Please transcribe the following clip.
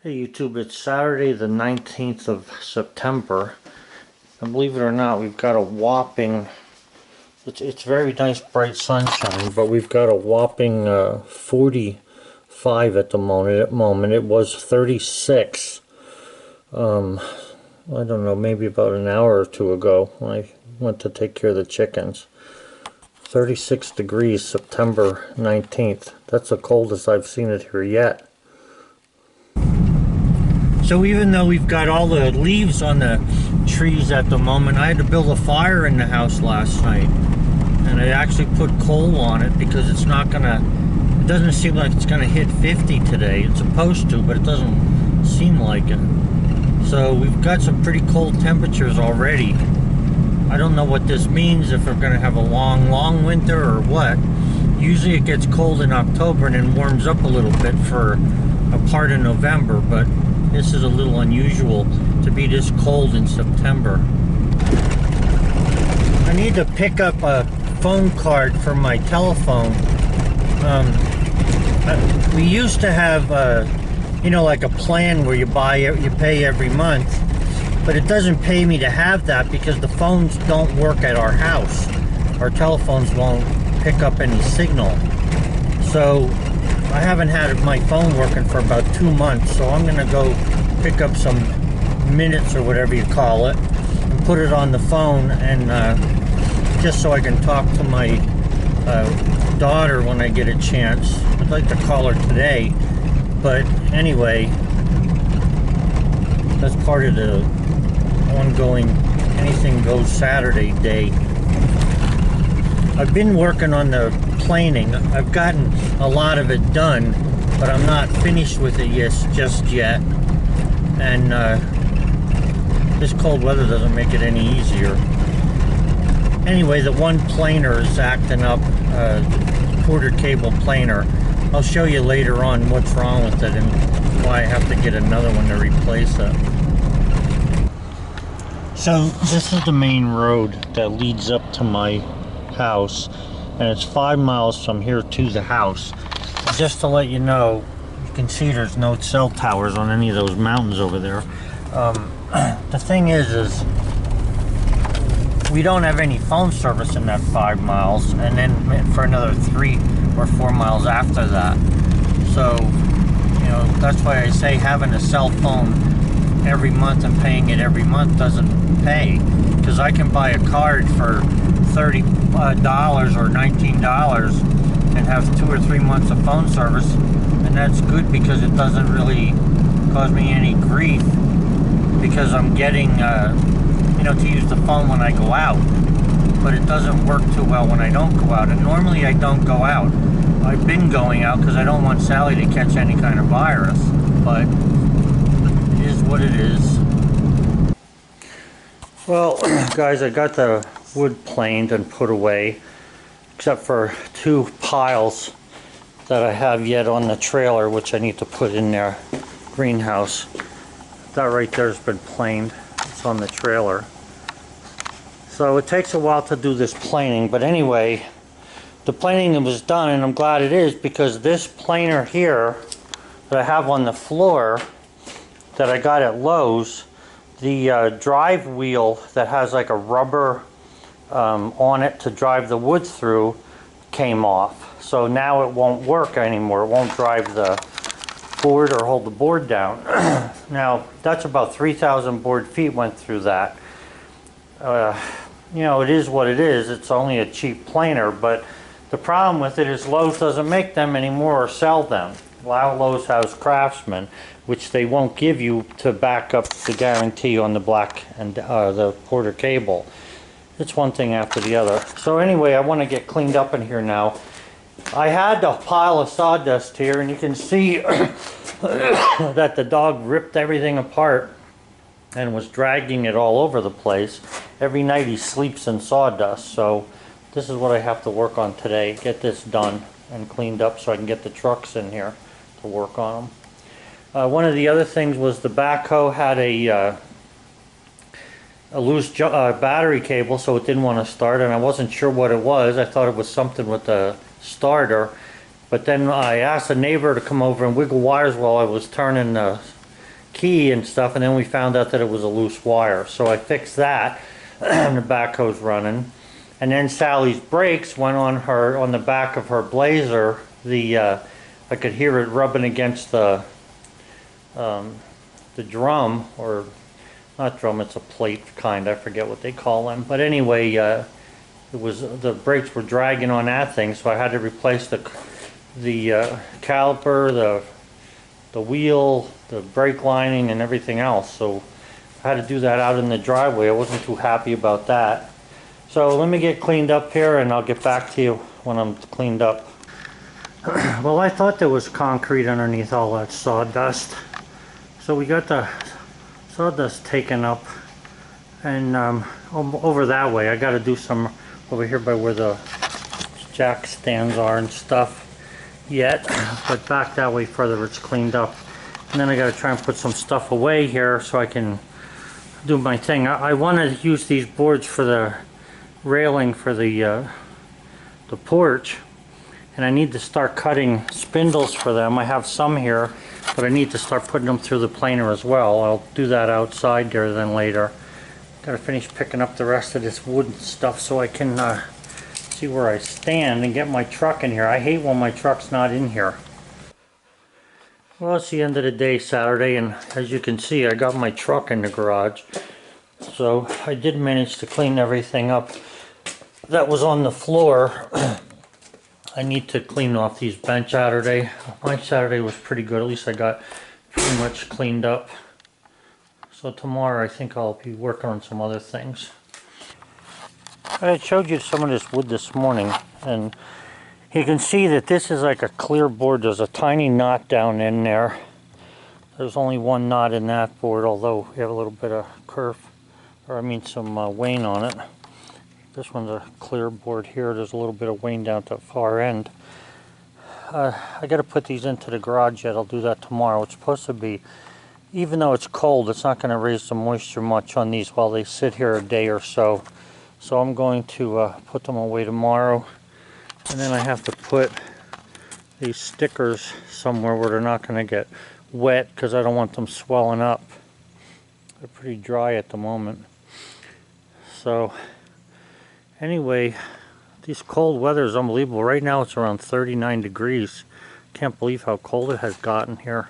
Hey YouTube, it's Saturday the 19th of September, and believe it or not, we've got a whopping, it's very nice bright sunshine, but we've got a whopping 45 at the moment. It was 36, I don't know, maybe about an hour or two ago when I went to take care of the chickens. 36 degrees, September 19th. That's the coldest I've seen it here yet. So even though we've got all the leaves on the trees at the moment, I had to build a fire in the house last night. And I actually put coal on it because it doesn't seem like it's gonna hit 50 today. It's supposed to, but it doesn't seem like it. So we've got some pretty cold temperatures already. I don't know what this means, if we're gonna have a long winter or what. Usually it gets cold in October and then warms up a little bit for a part of November, but this is a little unusual to be this cold in September. I need to pick up a phone card for my telephone. We used to have, like a plan where you pay every month, but it doesn't pay me to have that because the phones don't work at our house. Our telephones won't pick up any signal. So I haven't had my phone working for about 2 months, so I'm gonna go pick up some minutes or whatever you call it and put it on the phone, and just so I can talk to my daughter when I get a chance. I'd like to call her today, but anyway, that's part of the ongoing Anything Goes Saturday day. I've been working on the planing. I've gotten a lot of it done, but I'm not finished with it just yet. And this cold weather doesn't make it any easier. Anyway, the one planer is acting up, quarter cable planer. I'll show you later on what's wrong with it and why I have to get another one to replace it. So this is the main road that leads up to my house, and it's 5 miles from here to the house. Just to let you know, you can see there's no cell towers on any of those mountains over there. The thing is we don't have any phone service in that 5 miles, and then for another 3 or 4 miles after that. So, that's why I say having a cell phone every month and paying it every month doesn't pay, because I can buy a card for $30 or $19 and have 2 or 3 months of phone service, and that's good because it doesn't really cause me any grief, because I'm getting to use the phone when I go out, but it doesn't work too well when I don't go out. And normally I don't go out. I've been going out because I don't want Sally to catch any kind of virus, but it is what it is. Well, guys, I got the wood planed and put away, except for 2 piles that I have yet on the trailer, which I need to put in their greenhouse. That right there's been planed. It's on the trailer. So it takes a while to do this planing, but anyway, the planing was done, and I'm glad it is, because this planer here that I have on the floor that I got at Lowe's, the drive wheel that has like a rubber on it to drive the wood through came off. So now it won't work anymore. It won't drive the board or hold the board down. Now that's about 3,000 board feet went through that. It is what it is. It's only a cheap planer, but the problem with it is Lowe's doesn't make them anymore or sell them. Lowe's has Craftsman, which they won't give you to back up the guarantee on the black and the quarter cable. It's one thing after the other. So anyway, I want to get cleaned up in here now. I had a pile of sawdust here, and you can see that the dog ripped everything apart and was dragging it all over the place. Every night he sleeps in sawdust, so this is what I have to work on today. Get this done and cleaned up so I can get the trucks in here to work on them. One of the other things was the backhoe had a loose battery cable, so it didn't want to start, and I wasn't sure what it was. I thought it was something with the starter, but then I asked a neighbor to come over and wiggle wires while I was turning the key and stuff, and then we found out that it was a loose wire. So I fixed that, and the backhoe's running. And then Sally's brakes went on the back of her Blazer. I could hear it rubbing against the drum, or not drum, it's a plate kind, I forget what they call them. But anyway, the brakes were dragging on that thing, so I had to replace the caliper, the wheel, the brake lining, and everything else. So I had to do that out in the driveway. I wasn't too happy about that. So let me get cleaned up here, and I'll get back to you when I'm cleaned up. Well, I thought there was concrete underneath all that sawdust. So we got the sawdust taken up, and over that way. I got to do some over here by where the jack stands are and stuff yet, but back that way further it's cleaned up. And then I got to try and put some stuff away here so I can do my thing. I want to use these boards for the railing for the porch, and I need to start cutting spindles for them. I have some here, but I need to start putting them through the planer as well. I'll do that outside there then later. Gotta finish picking up the rest of this wood stuff so I can see where I stand and get my truck in here. I hate when my truck's not in here. Well, it's the end of the day, Saturday, and as you can see, I got my truck in the garage. So I did manage to clean everything up that was on the floor. I need to clean off these bench Saturday. My Saturday was pretty good. At least I got pretty much cleaned up. So tomorrow I think I'll be working on some other things. I showed you some of this wood this morning, and you can see that this is like a clear board. There's a tiny knot down in there. There's only one knot in that board, although we have a little bit of kerf, or I mean some wane on it. This one's a clear board here. There's a little bit of wane down at the far end. I got to put these into the garage yet. I'll do that tomorrow. It's supposed to be, even though it's cold, it's not going to raise the moisture much on these while they sit here a day or so. So I'm going to put them away tomorrow. And then I have to put these stickers somewhere where they're not going to get wet, because I don't want them swelling up. They're pretty dry at the moment. So anyway, this cold weather is unbelievable. Right now it's around 39 degrees. Can't believe how cold it has gotten here.